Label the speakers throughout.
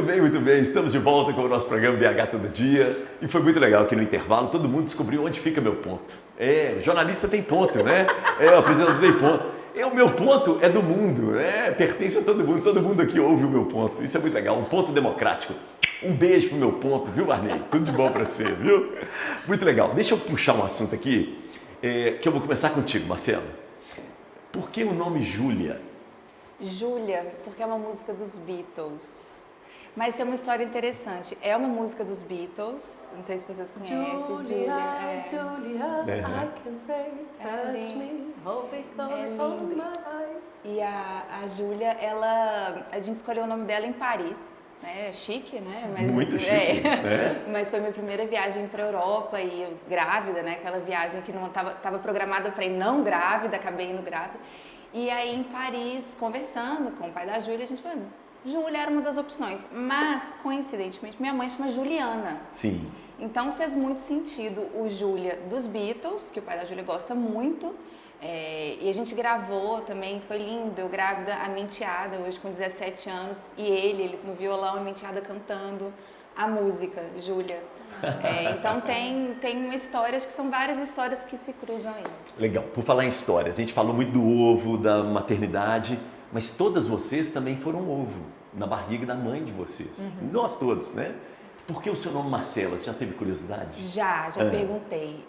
Speaker 1: Muito bem. Estamos de volta com o nosso programa BH Todo Dia. E foi muito legal que no intervalo todo mundo descobriu onde fica meu ponto. Jornalista tem ponto, né? O apresentador tem ponto. O meu ponto é do mundo, pertence a todo mundo aqui ouve o meu ponto. Isso é muito legal, um ponto democrático. Um beijo pro meu ponto, viu, Marney? Tudo de bom pra você, viu? Muito legal. Deixa eu puxar um assunto aqui, que eu vou começar contigo, Marcelo. Por que o nome Júlia?
Speaker 2: Júlia, porque é uma música dos Beatles. Mas tem uma história interessante. É uma música dos Beatles, não sei se vocês conhecem. Julia,
Speaker 3: I can pray, touch me, hold me close, hold my eyes.
Speaker 2: E a Júlia, a gente escolheu o nome dela em Paris. Chique, né? Mas,
Speaker 1: muito chique, né?
Speaker 2: Mas foi minha primeira viagem para a Europa e eu grávida, né? Aquela viagem que não estava programada para ir não grávida, acabei indo grávida. E aí em Paris, conversando com o pai da Júlia, a gente falou, Júlia era uma das opções, mas coincidentemente minha mãe chama Juliana.
Speaker 1: Sim.
Speaker 2: Então fez muito sentido o Júlia dos Beatles, que o pai da Júlia gosta muito. E a gente gravou também, foi lindo, eu grávida, a minha enteada, hoje com 17 anos, e ele no violão, a minha enteada cantando a música, Júlia. Então tem uma história, acho que são várias histórias que se cruzam aí.
Speaker 1: Legal, por falar em histórias, a gente falou muito do ovo, da maternidade, mas todas vocês também foram ovo, na barriga da mãe de vocês, nós todos, né? Por que o seu nome Marcela? Você já teve curiosidade?
Speaker 2: Já perguntei.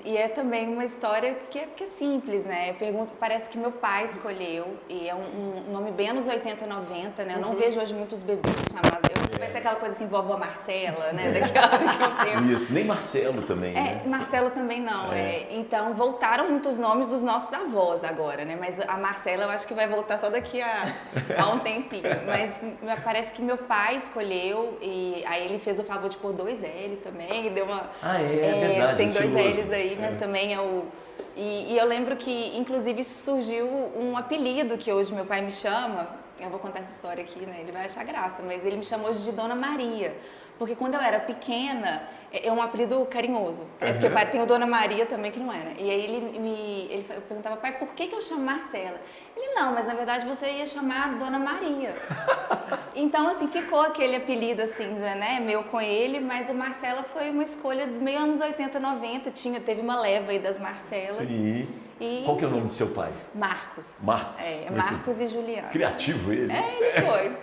Speaker 2: E é também uma história que é simples, né? Eu pergunto, parece que meu pai escolheu, e é um nome bem anos 80, 90, né? Eu não vejo hoje muitos bebês chamados. Vai ser aquela coisa assim, vovó Marcela, né? Daqui a um tempo.
Speaker 1: Isso, nem Marcelo também, né?
Speaker 2: Marcelo também não. Então, voltaram muitos nomes dos nossos avós agora, né? Mas a Marcela eu acho que vai voltar só daqui a um tempinho. Mas parece que meu pai escolheu e aí ele fez o favor de pôr 2 L's também, e deu uma...
Speaker 1: verdade,
Speaker 2: tem 2
Speaker 1: estiloso.
Speaker 2: L's aí, mas também é o... E eu lembro que, inclusive, surgiu um apelido que hoje meu pai me chama, eu vou contar essa história aqui, né, ele vai achar graça, mas ele me chamou hoje de Dona Maria, porque quando eu era pequena, é um apelido carinhoso, porque tem o Dona Maria também que não era, e aí ele perguntava, pai, por que eu chamo Marcela? Ele, não, mas na verdade você ia chamar Dona Maria. Então, assim, ficou aquele apelido, assim, né, meu com ele, mas o Marcela foi uma escolha meio anos 80, 90, teve uma leva aí das Marcelas.
Speaker 1: Sim. Qual que é o nome do seu pai?
Speaker 2: Marcos.
Speaker 1: Marcos.
Speaker 2: Marcos e Juliana.
Speaker 1: Criativo ele.
Speaker 2: Ele foi.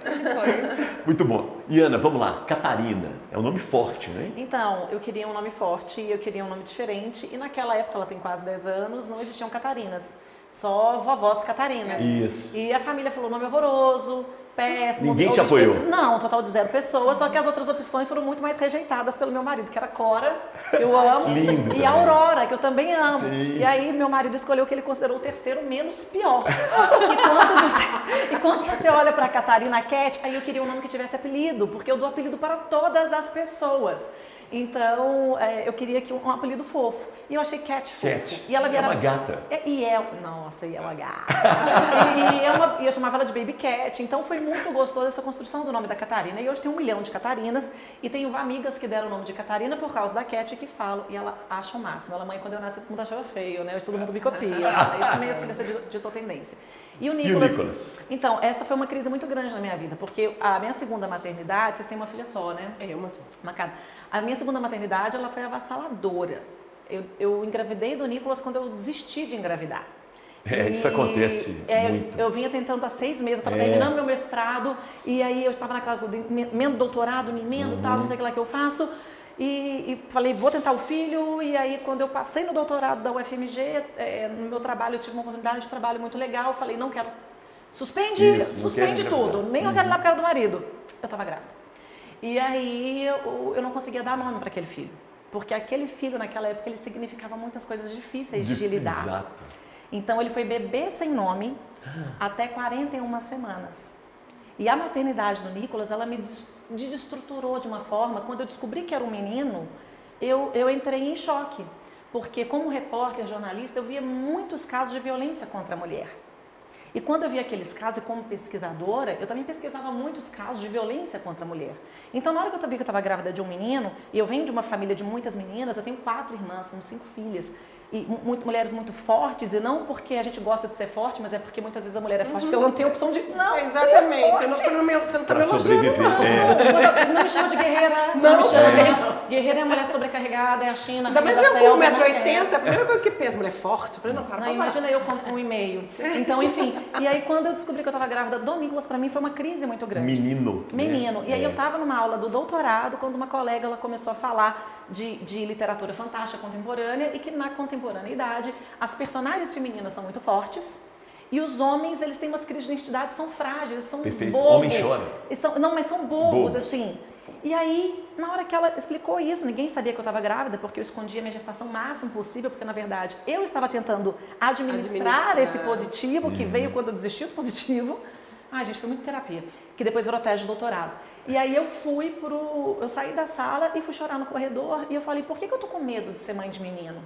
Speaker 1: Muito bom. E Ana, vamos lá, Catarina, é um nome forte, né?
Speaker 3: Então, eu queria um nome forte, eu queria um nome diferente, e naquela época, ela tem quase 10 anos, não existiam Catarinas. Só vovós Catarinas.
Speaker 1: Isso.
Speaker 3: E a família falou, nome horroroso, péssimo.
Speaker 1: Ninguém te apoiou?
Speaker 3: Não, um total de 0 pessoas, só que as outras opções foram muito mais rejeitadas pelo meu marido, que era Cora, que eu amo,
Speaker 1: Lindo
Speaker 3: e a Aurora, que eu também amo.
Speaker 1: Sim.
Speaker 3: E aí meu marido escolheu o que ele considerou o terceiro menos pior. E quando você olha para Catarina Cat, aí eu queria um nome que tivesse apelido, porque eu dou apelido para todas as pessoas. Então, eu queria que um apelido fofo. E eu achei Cat fofo.
Speaker 1: Cat.
Speaker 3: E ela
Speaker 1: É uma gata.
Speaker 3: Nossa, e é uma gata. E eu chamava ela de Baby Cat. Então, foi muito gostoso essa construção do nome da Catarina. E hoje tem 1 milhão de Catarinas. E tenho amigas que deram o nome de Catarina por causa da Cat que falam. E ela acha o máximo. Ela, mãe, quando eu nasci, todo mundo achava feio, né? Hoje todo mundo me copia. É isso mesmo, porque você ditou tendência. E o Nicolas? Então, essa foi uma crise muito grande na minha vida, porque a minha segunda maternidade, vocês têm uma filha só, né?
Speaker 4: Uma só.
Speaker 3: A minha segunda maternidade, ela foi avassaladora. Eu engravidei do Nicolas quando eu desisti de engravidar.
Speaker 1: Isso acontece muito.
Speaker 3: Eu vinha tentando há 6 meses, eu estava terminando meu mestrado, e aí eu estava naquela emendo doutorado, tal, não sei o que lá que eu faço. E falei, vou tentar o filho, e aí quando eu passei no doutorado da UFMG, no meu trabalho eu tive uma oportunidade de trabalho muito legal, falei, não quero, suspende tudo, nem eu quero ir lá por causa do marido. Eu estava grávida. E aí eu não conseguia dar nome para aquele filho, porque aquele filho naquela época ele significava muitas coisas difíceis de lidar.
Speaker 1: Exato.
Speaker 3: Então ele foi bebê sem nome até 41 semanas. E a maternidade do Nicolas, ela me desestruturou de uma forma, quando eu descobri que era um menino, eu entrei em choque. Porque como repórter, jornalista, eu via muitos casos de violência contra a mulher. E quando eu via aqueles casos, e como pesquisadora, eu também pesquisava muitos casos de violência contra a mulher. Então, na hora que eu vi que eu estava grávida de um menino, e eu venho de uma família de muitas meninas, eu tenho 4 irmãs, somos 5 filhas, mulheres muito fortes, e não porque a gente gosta de ser forte, mas é porque muitas vezes a mulher é forte porque ela não tem a opção de não
Speaker 4: exatamente.
Speaker 3: ser forte.
Speaker 4: Você não tá
Speaker 1: Pra
Speaker 4: me elogiando,
Speaker 1: sobreviver.
Speaker 4: não.
Speaker 3: Não me chama de guerreira, não me chama. Guerreira é a mulher sobrecarregada, é a China,
Speaker 4: Ainda mais
Speaker 3: da
Speaker 4: eu com
Speaker 3: selva,
Speaker 4: 1,80m, a primeira coisa que pensa, mulher forte. Eu falei, não, para.
Speaker 3: Não, imagina eu com 1,5. Então, enfim. E aí, quando eu descobri que eu estava grávida do Nicolas, pra mim foi uma crise muito grande.
Speaker 1: Menino.
Speaker 3: E aí eu estava numa aula do doutorado, quando uma colega ela começou a falar de literatura fantástica contemporânea e que na contemporaneidade as personagens femininas são muito fortes e os homens, eles têm umas crises de identidade, são frágeis, são
Speaker 1: Perfeito.
Speaker 3: bobos.
Speaker 1: Homem chora.
Speaker 3: Não, mas são bobos,
Speaker 1: Bobos.
Speaker 3: assim. E aí, na hora que ela explicou isso, ninguém sabia que eu estava grávida, porque eu escondia minha gestação o máximo possível, porque na verdade eu estava tentando administrar esse positivo, que veio quando eu desisti do positivo. Ai, gente, foi muito terapia, que depois virou tese de doutorado. E aí eu saí da sala e fui chorar no corredor e eu falei, por que eu tô com medo de ser mãe de menino?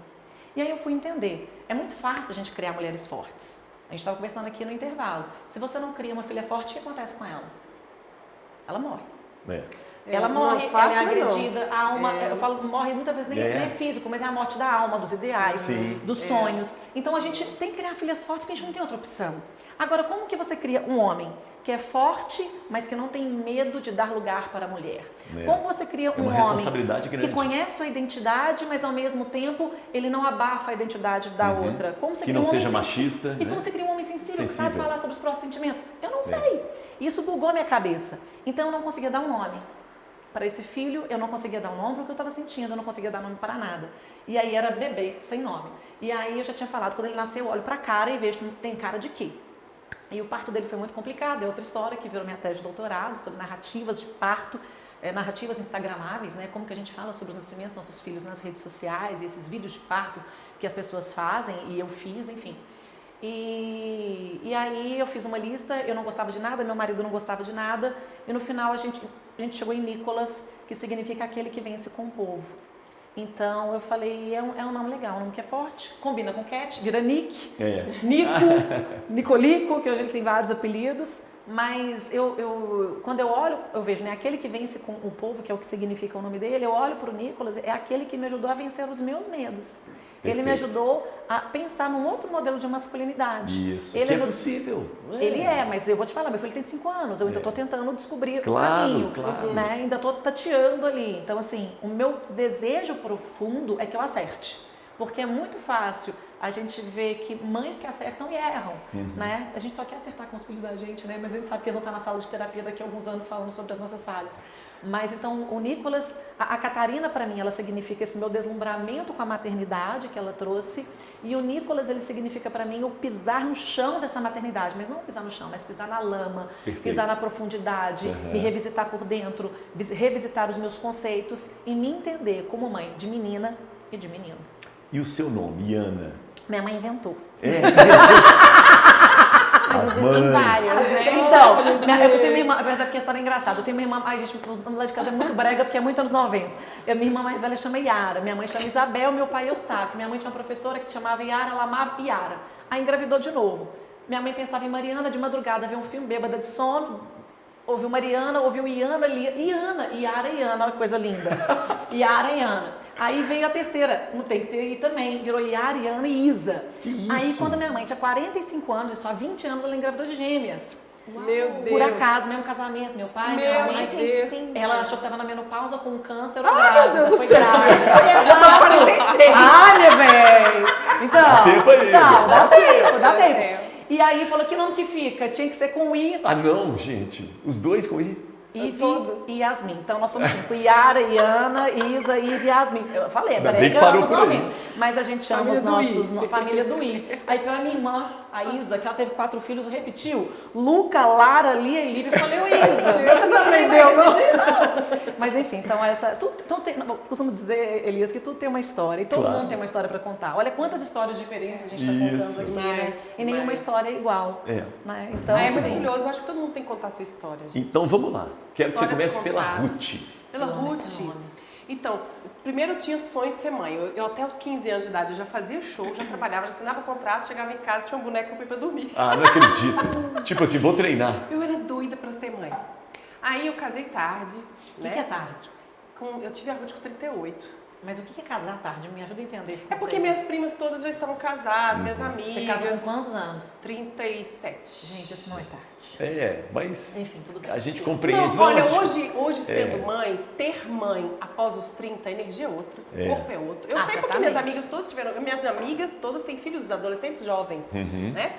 Speaker 3: E aí eu fui entender, é muito fácil a gente criar mulheres fortes. A gente estava conversando aqui no intervalo. Se você não cria uma filha forte, o que acontece com ela? Ela morre. Ela morre, ela é agredida, a alma, eu falo, morre muitas vezes nem físico, mas é a morte da alma, dos ideais, dos sonhos. Então a gente tem que criar filhas fortes porque a gente não tem outra opção. Agora, como que você cria um homem que é forte, mas que não tem medo de dar lugar para a mulher? Como você cria um homem que conhece sua identidade, mas ao mesmo tempo ele não abafa a identidade da outra? Como você
Speaker 1: que
Speaker 3: cria
Speaker 1: não
Speaker 3: um
Speaker 1: seja
Speaker 3: homem
Speaker 1: machista.
Speaker 3: E como você cria um homem sensível, que sabe falar sobre os próprios sentimentos? Eu não sei. Isso bugou minha cabeça. Então eu não conseguia dar um nome. Para esse filho, eu não conseguia dar um nome porque eu estava sentindo, eu não conseguia dar nome para nada. E aí era bebê, sem nome. E aí eu já tinha falado, quando ele nasceu, eu olho para a cara e vejo que tem cara de quê? E o parto dele foi muito complicado, é outra história que virou minha tese de doutorado, sobre narrativas de parto, narrativas instagramáveis, né? Como que a gente fala sobre os nascimentos dos nossos filhos nas redes sociais e esses vídeos de parto que as pessoas fazem e eu fiz, enfim. E aí eu fiz uma lista, eu não gostava de nada, meu marido não gostava de nada, e no final a gente chegou em Nicolas, que significa aquele que vence com o povo. Então eu falei, é um nome legal, um nome que é forte, combina com Cat, vira Nick, Nico, Nicolico, que hoje ele tem vários apelidos, mas quando eu olho, eu vejo, né, aquele que vence com o povo, que é o que significa o nome dele, eu olho para o Nicolas, é aquele que me ajudou a vencer os meus medos. Ele me ajudou a pensar num outro modelo de masculinidade.
Speaker 1: Isso,
Speaker 3: ele
Speaker 1: é possível.
Speaker 3: Ele mas eu vou te falar, meu filho tem 5 anos, eu ainda estou tentando descobrir o caminho, né? Ainda estou tateando ali. Então, assim, o meu desejo profundo é que eu acerte. Porque é muito fácil a gente ver que mães que acertam e erram, né? A gente só quer acertar com os filhos da gente, né? Mas a gente sabe que eles vão estar na sala de terapia daqui a alguns anos falando sobre as nossas falhas. Mas então o Nicolas, a Catarina para mim, ela significa esse meu deslumbramento com a maternidade que ela trouxe, e o Nicolas, ele significa para mim o pisar no chão dessa maternidade, mas não pisar no chão, mas pisar na lama, pisar na profundidade, me revisitar por dentro, revisitar os meus conceitos e me entender como mãe de menina e de menino.
Speaker 1: E o seu nome, Iana?
Speaker 3: Minha mãe inventou.
Speaker 2: Mas existem várias, né?
Speaker 3: Então, eu tenho minha irmã, mas é porque a história é engraçada. Eu tenho minha irmã, gente, o nome lá de casa é muito brega, porque é muito anos 90. A minha irmã mais velha chama Yara, minha mãe chama Isabel, meu pai Eustáquio. Minha mãe tinha uma professora que chamava Yara, ela amava Yara. Aí engravidou de novo. Minha mãe pensava em Mariana, de madrugada, viu um filme, bêbada de sono, ouviu Mariana, ouviu Iana, Yara e Iana, olha que coisa linda. Yara e Iana. Aí veio a terceira, não tem que ter I também, virou Yara, Iana e Isa. Aí quando minha mãe tinha 45 anos, só há 20 anos, ela engravidou de gêmeas.
Speaker 4: Uau. Meu Deus.
Speaker 3: Por acaso, mesmo casamento, meu pai, minha mãe, ela achou que estava na menopausa com câncer.
Speaker 4: Meu Deus do céu.
Speaker 3: Eu tô 46. Olha, velho. Então, dá tempo. E aí falou que nome que fica, tinha que ser com I.
Speaker 1: Ah não, gente, os dois com I?
Speaker 3: Ivi e Yasmin. Então nós somos 5. Yara, Iana, Isa, Ivi e Yasmin. Eu falei, é brega, anos 90. Mas a gente chama os nossos, família do I. Aí pela minha irmã, a Isa, que ela teve 4 filhos, repetiu. Luca, Lara, Lia e Lívia. Eu falei, Isa, você também deu, não? Mas enfim, então essa... eu costumo dizer, Elias, que tudo tem uma história. E todo mundo tem uma história para contar. Olha quantas histórias diferentes a gente está contando aqui. E nenhuma história é igual. Né? Então,
Speaker 4: é maravilhoso. Eu acho que todo mundo tem que contar a sua história, gente.
Speaker 1: Então vamos lá. Quero que você comece pela Ruth.
Speaker 4: Pela Ruth? Então, primeiro eu tinha sonho de ser mãe. Eu até os 15 anos de idade eu já fazia show, já trabalhava, já assinava contrato, chegava em casa, tinha um boneco pra dormir.
Speaker 1: Ah, não acredito. Tipo assim, vou treinar.
Speaker 4: Eu era doida pra ser mãe. Aí eu casei tarde.
Speaker 3: O que é tarde?
Speaker 4: Eu tive a Ruth com 38.
Speaker 3: Mas o que é casar tarde? Me ajuda a entender esse
Speaker 4: É
Speaker 3: conceito.
Speaker 4: porque minhas primas todas já estavam casadas, minhas amigas.
Speaker 3: Você casou com quantos anos?
Speaker 4: 37.
Speaker 3: Gente, isso não é tarde.
Speaker 1: Mas
Speaker 3: Enfim, tudo bem.
Speaker 1: a gente compreende.
Speaker 4: Não, olha,
Speaker 1: mas-
Speaker 4: hoje sendo mãe, ter mãe após os 30, a energia é outra, o corpo é outro. Eu sei porque
Speaker 3: certamente.
Speaker 4: minhas amigas todas tiveram, minhas amigas todas têm filhos adolescentes jovens, né?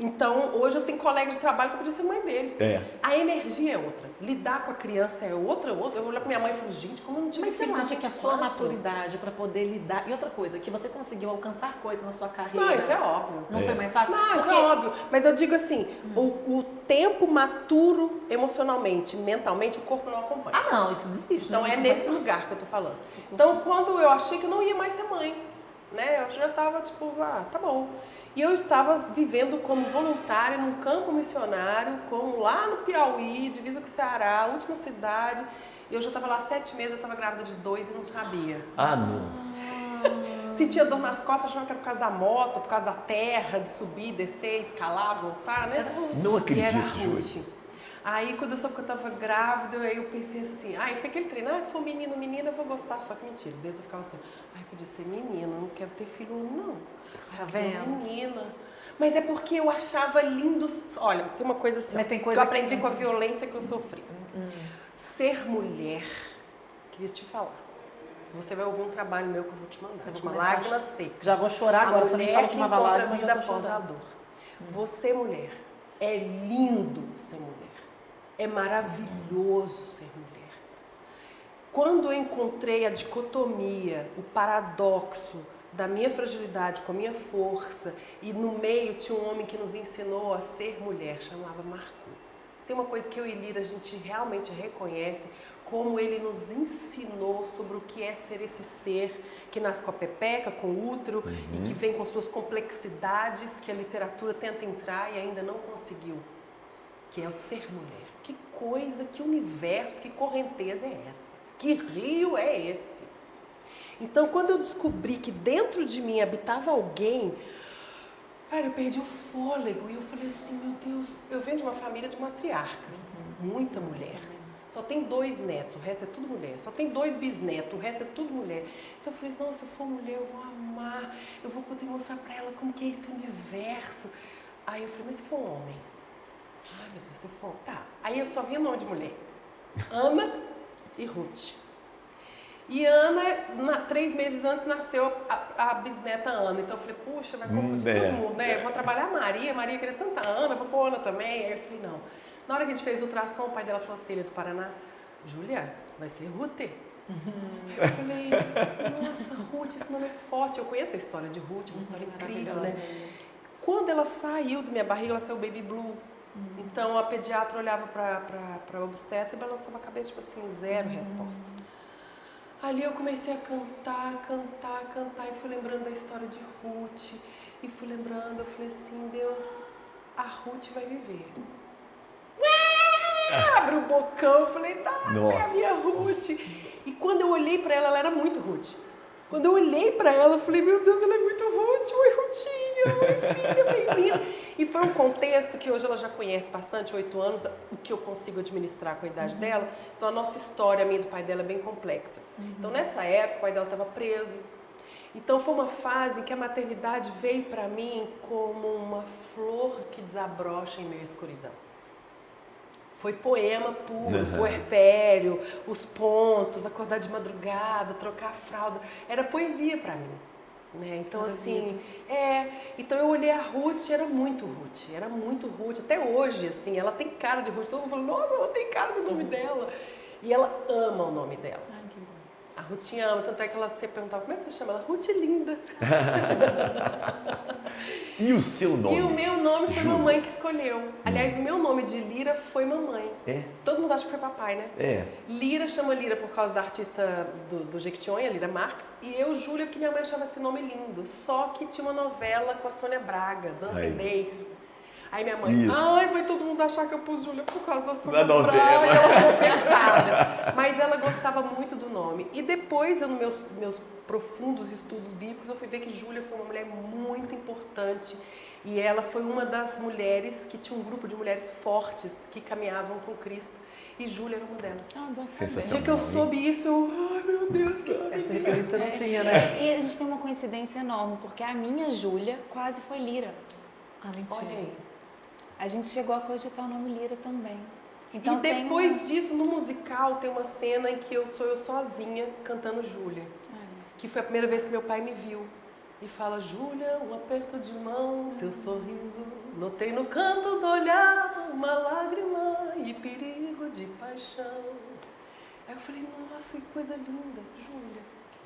Speaker 4: Então, hoje eu tenho colegas de trabalho que eu podia ser mãe deles. A energia é outra. Lidar com a criança é outra. Eu olho pra minha mãe e falo, gente, como eu não tive
Speaker 3: Mas você
Speaker 4: filho
Speaker 3: não
Speaker 4: com
Speaker 3: acha que a sua
Speaker 4: 24?
Speaker 3: maturidade para poder lidar... E outra coisa, que você conseguiu alcançar coisas na sua carreira...
Speaker 4: Não, isso é óbvio.
Speaker 3: Não foi mais fácil?
Speaker 4: Não, isso
Speaker 3: Porque-
Speaker 4: é óbvio. Mas eu digo assim, o tempo maturo emocionalmente, mentalmente, o corpo não acompanha.
Speaker 3: Ah, não, isso desiste.
Speaker 4: Então
Speaker 3: não
Speaker 4: é
Speaker 3: vai-
Speaker 4: nesse lugar que eu tô falando. Então quando eu achei que eu não ia mais ser mãe, né? Eu já tava tipo, tá bom. E eu estava vivendo como voluntária num campo missionário, como lá no Piauí, divisa com o Ceará, a última cidade. E eu já estava lá 7 meses, eu estava grávida de 2 e não sabia.
Speaker 1: Ah, não.
Speaker 4: Sentia dor nas costas, achava que era por causa da moto, por causa da terra, de subir, descer, escalar, voltar, né?
Speaker 1: Não acredito,
Speaker 4: E era a
Speaker 1: Júlia.
Speaker 4: Ruth. Aí, quando eu soube que eu tava grávida, aí eu pensei assim, aí fica aquele treino, se for menino, menina, eu vou gostar, só que mentira. Dentro eu ficava assim, podia ser menina, eu não quero ter filho, não.
Speaker 3: Tá
Speaker 4: Eu quero
Speaker 3: vendo?
Speaker 4: menina. Mas é porque eu achava lindo, olha, tem uma coisa assim,
Speaker 3: Mas tem
Speaker 4: que
Speaker 3: coisa
Speaker 4: eu aprendi
Speaker 3: que-
Speaker 4: com a violência que eu sofri. Ser mulher, queria te falar. Você vai ouvir um trabalho meu que eu vou te mandar,
Speaker 3: Eu vou
Speaker 4: chama
Speaker 3: começar a
Speaker 4: Lágrima Seca.
Speaker 3: Já vou chorar agora,
Speaker 4: A
Speaker 3: você me
Speaker 4: mulher
Speaker 3: fala
Speaker 4: que
Speaker 3: de uma
Speaker 4: encontra a
Speaker 3: lágrima,
Speaker 4: vida
Speaker 3: já tô
Speaker 4: após a
Speaker 3: chorando.
Speaker 4: dor. Você, mulher, é lindo ser mulher. É maravilhoso ser mulher. Quando eu encontrei a dicotomia, o paradoxo da minha fragilidade com a minha força, e no meio tinha um homem que nos ensinou a ser mulher, chamava Marco. Se tem uma coisa que eu e Lira a gente realmente reconhece, como ele nos ensinou sobre o que é ser esse ser que nasce com a pepeca, com o útero e que vem com suas complexidades que a literatura tenta entrar e ainda não conseguiu, que é o ser mulher. Que coisa, que universo, que correnteza é essa? Que rio é esse? Então, quando eu descobri que dentro de mim habitava alguém, cara, eu perdi o fôlego e eu falei assim, meu Deus, eu venho de uma família de matriarcas, muita mulher. Só tem 2 netos, o resto é tudo mulher. Só tem 2 bisnetos, o resto é tudo mulher. Então eu falei, não, se eu for mulher, eu vou amar, eu vou poder mostrar pra ela como que é esse universo. Aí eu falei, mas se for homem? Ai, meu Deus, se eu for... Tá. Aí eu só vi o nome de mulher. Ana e Ruth. E Ana, 3 meses antes, nasceu a bisneta Ana. Então eu falei, puxa, vai confundir todo mundo, né? Eu vou trabalhar a Maria queria tanta Ana, vou pôr Ana também. Aí eu falei, não. Na hora que a gente fez o ultrassom, o pai dela falou assim, ele é do Paraná, Júlia, vai ser Ruth. Aí eu falei, nossa, Ruth, esse nome é forte. Eu conheço a história de Ruth, uma história incrível, né? Quando ela saiu da minha barriga, ela saiu baby blue. Então a pediatra olhava para a obstetra e balançava a cabeça, tipo assim, 0 resposta. Ali eu comecei a cantar e fui lembrando da história de Ruth. E fui lembrando, eu falei assim, Deus, a Ruth vai viver. Abre o bocão, eu falei, nossa, é a minha Ruth. E quando eu olhei para ela era muito Ruth. Quando eu olhei para ela, eu falei, meu Deus, ela é muito Ruth. Oi, Rutinha, oi, filha, bem-vinda. E foi um contexto que hoje ela já conhece bastante, 8 anos, o que eu consigo administrar com a idade dela. Então, a nossa história, a minha e do pai dela, é bem complexa. Então, nessa época, o pai dela estava preso. Então, foi uma fase em que a maternidade veio para mim como uma flor que desabrocha em meio à escuridão. Foi poema puro, puerpério, os pontos, acordar de madrugada, trocar a fralda. Era poesia para mim. Né? Então, assim, então eu olhei a Ruth, era muito Ruth. Até hoje, assim, ela tem cara de Ruth. Todo mundo fala, nossa, ela tem cara do nome dela. E ela ama o nome dela.
Speaker 3: Ai, que bom.
Speaker 4: A Ruth ama, tanto é que ela sempre perguntava, como é que você chama ela? Ruth Linda.
Speaker 1: E o seu nome?
Speaker 4: E o meu nome foi
Speaker 1: Júlia.
Speaker 4: mamãe que escolheu. Aliás, o meu nome de Lira foi mamãe.
Speaker 1: É?
Speaker 4: Todo mundo acha que foi papai, né?
Speaker 1: É.
Speaker 4: Lira chama Lira por causa da artista do Jequitinhonha, Lira Marques. E eu, Júlia, porque minha mãe achava esse nome lindo. Só que tinha uma novela com a Sônia Braga, Dança em Days. Aí minha mãe,
Speaker 1: Isso.
Speaker 4: vai todo mundo achar que eu pus Júlia por causa da Sônia
Speaker 1: Da novela.
Speaker 4: Braga. Ela ficou apertada. Mas ela gostava muito do nome. E depois, nos meus profundos estudos bíblicos, eu fui ver que Júlia foi uma mulher muito importante E ela foi uma das mulheres que tinha um grupo de mulheres fortes que caminhavam com Cristo. E Júlia era uma delas.
Speaker 2: Ah, bom saber.
Speaker 4: O dia que eu soube isso, ai meu Deus,
Speaker 3: Essa referência eu não tinha, né?
Speaker 2: E a gente tem uma coincidência enorme, porque a minha Júlia quase foi Lira.
Speaker 3: Ah, mentira.
Speaker 4: olha aí.
Speaker 2: A gente chegou a cogitar o nome Lira também.
Speaker 4: E
Speaker 2: Então tem
Speaker 4: depois disso, no musical, tem uma cena em que eu sozinha cantando Júlia. Que foi a primeira vez que meu pai me viu. E fala, Júlia, um aperto de mão, teu sorriso. Notei no canto do olhar uma lágrima e perigo de paixão. Aí eu falei, nossa, que coisa linda, Júlia.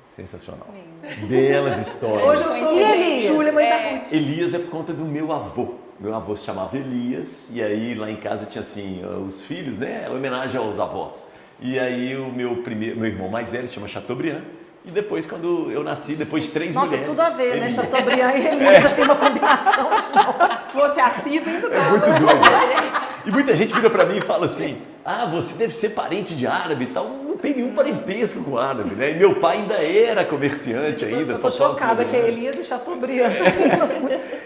Speaker 1: Sensacional.
Speaker 2: Lindo.
Speaker 1: Belas histórias.
Speaker 4: Hoje eu sou
Speaker 2: Coincidência.
Speaker 4: Júlia, mãe da Ruth.
Speaker 1: Elias é por conta do meu avô. Meu avô se chamava Elias e aí lá em casa tinha assim, os filhos, né? Homenagem aos avós. E aí o meu irmão mais velho se chama Chateaubriand. E depois, quando eu nasci, depois de 3
Speaker 3: Nossa,
Speaker 1: mulheres...
Speaker 3: tudo a ver, né?
Speaker 1: Elias.
Speaker 3: Chateaubriand e Elias, assim, uma combinação de nomes.
Speaker 4: Se fosse Assis, ainda dava.
Speaker 1: Muito doido. E muita gente vira pra mim e fala assim, ah, você deve ser parente de árabe e tal. Não tem nenhum parentesco com árabe, né? E meu pai ainda era comerciante ainda.
Speaker 3: Eu tô chocada que é Elias e Chateaubriand.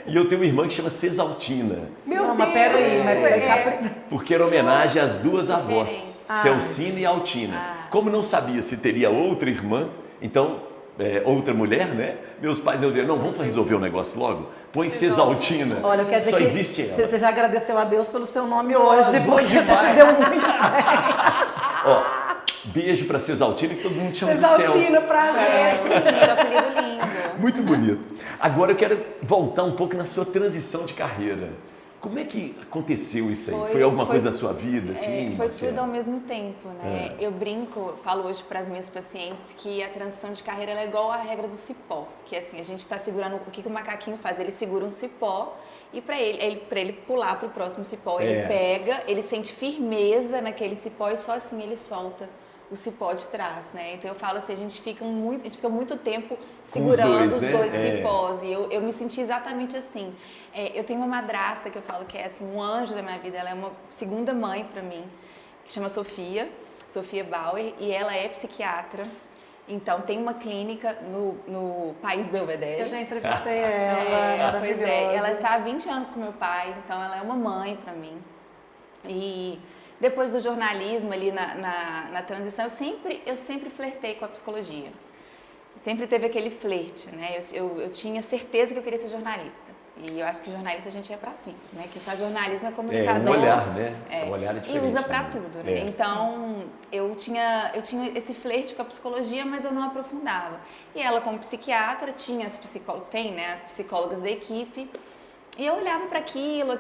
Speaker 1: E eu tenho uma irmã que chama Cesaltina,
Speaker 4: Meu
Speaker 3: Não,
Speaker 4: Deus,
Speaker 3: mas peraí, mas
Speaker 4: é.
Speaker 1: porque era homenagem às duas avós,
Speaker 2: Diferente.
Speaker 1: Celcina e Altina. Como não sabia se teria outra irmã, então, outra mulher, né? Meus pais eu não, vamos resolver o negócio logo? Põe Cesaltina.
Speaker 3: Olha, quer dizer
Speaker 1: só
Speaker 3: que
Speaker 1: existe ela.
Speaker 3: você já agradeceu a Deus pelo seu nome hoje,
Speaker 1: bom
Speaker 3: porque você
Speaker 1: demais.
Speaker 3: se deu muito bem.
Speaker 1: Ó, beijo pra Cesaltina, que todo mundo chama de Cel.
Speaker 4: Cesaltina, prazer.
Speaker 2: Lindo, apelido lindo.
Speaker 1: Muito bonito. Agora eu quero voltar um pouco na sua transição de carreira. Como é que aconteceu isso aí? Foi alguma coisa da sua vida? Assim,
Speaker 2: foi
Speaker 1: Marcela?
Speaker 2: tudo ao mesmo tempo, né? Eu brinco, falo hoje para as minhas pacientes que a transição de carreira ela é igual à regra do cipó, que assim, a gente está segurando, o que o macaquinho faz? Ele segura um cipó e para ele pular para o próximo cipó, ele pega, ele sente firmeza naquele cipó e só assim ele solta o cipó de trás, né? Então eu falo assim, a gente fica muito tempo segurando os dois cipós. E eu me senti exatamente assim. Eu tenho uma madrasta que eu falo que é assim, um anjo da minha vida, ela é uma segunda mãe para mim, que chama Sofia Bauer, e ela é psiquiatra. Então tem uma clínica no País Belvedere.
Speaker 3: Eu já entrevistei ela, maravilhosa.
Speaker 2: Pois é, ela está há 20 anos com meu pai, então ela é uma mãe para mim. E depois do jornalismo ali na transição, eu sempre flertei com a psicologia. Sempre teve aquele flerte, né? Eu tinha certeza que eu queria ser jornalista. E eu acho que jornalista a gente é pra sempre, né? Quem faz jornalismo é comunicador.
Speaker 1: Um olhar, né? Um olhar é diferente.
Speaker 2: E usa pra
Speaker 1: né?
Speaker 2: tudo, né? Então, eu tinha esse flerte com a psicologia, mas eu não aprofundava. E ela, como psiquiatra, tinha as psicólogas, tem, né? As psicólogas da equipe. E eu olhava para aquilo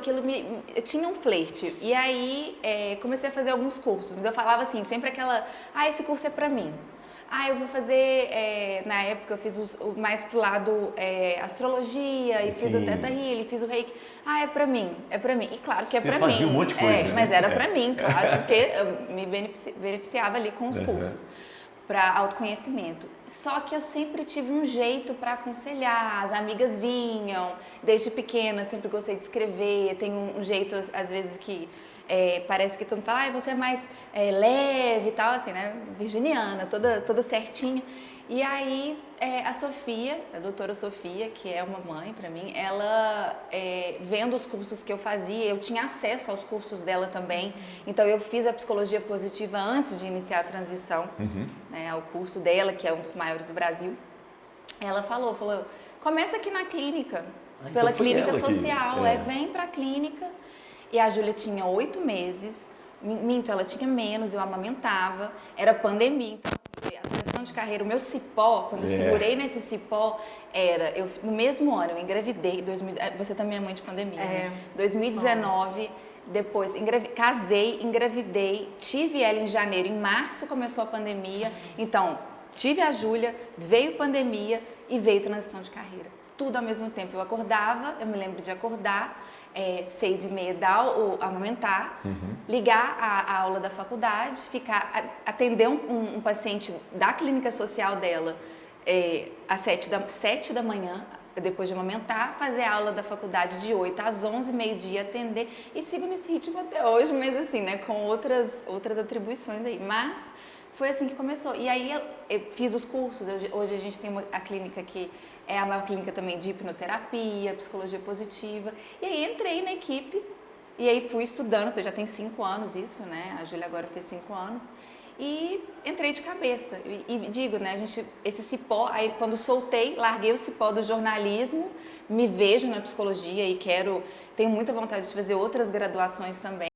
Speaker 2: eu tinha um flerte. E aí comecei a fazer alguns cursos, mas eu falava assim, sempre esse curso é para mim. Eu vou fazer, na época eu fiz mais pro lado astrologia, e fiz o Theta Healing, fiz o Reiki. É pra mim. E claro que é pra mim.
Speaker 1: Você fazia um monte de coisa, né?
Speaker 2: Mas era pra mim, claro, porque eu me beneficiava ali com os cursos. Para autoconhecimento. Só que eu sempre tive um jeito para aconselhar, as amigas vinham, desde pequena, sempre gostei de escrever, tenho um jeito, às vezes, que parece que todo mundo fala, você é mais leve e tal, assim, né, virginiana, toda certinha. E aí, a Sofia, a doutora Sofia, que é uma mãe para mim, ela, vendo os cursos que eu fazia, eu tinha acesso aos cursos dela também, então eu fiz a psicologia positiva antes de iniciar a transição, né, ao curso dela, que é um dos maiores do Brasil. Ela falou, começa aqui na clínica, pela clínica social, vem pra clínica. E a Júlia tinha 8 meses, minto, ela tinha menos, eu amamentava, era pandemia, então a transição de carreira, o meu cipó, quando eu segurei nesse cipó, no mesmo ano, eu engravidei, você também é mãe de pandemia, né? 2019, depois casei, engravidei, tive ela em janeiro, em março começou a pandemia, então tive a Júlia, veio pandemia e veio transição de carreira, tudo ao mesmo tempo. Eu acordava, eu me lembro de acordar, 6h30 amamentar, ligar a aula da faculdade, atender um paciente da clínica social dela às 7 da manhã, depois de amamentar, fazer a aula da faculdade de 8 às 11, meio-dia, atender, e sigo nesse ritmo até hoje, mas assim, né, com outras atribuições aí, mas foi assim que começou. E aí eu fiz os cursos, hoje a gente tem a clínica que É a maior clínica também de hipnoterapia, psicologia positiva. E aí entrei na equipe e aí fui estudando, já tem 5 anos isso, né? A Júlia agora fez 5 anos. E entrei de cabeça. E digo, né, esse cipó, aí quando soltei, larguei o cipó do jornalismo, me vejo na psicologia e tenho muita vontade de fazer outras graduações também.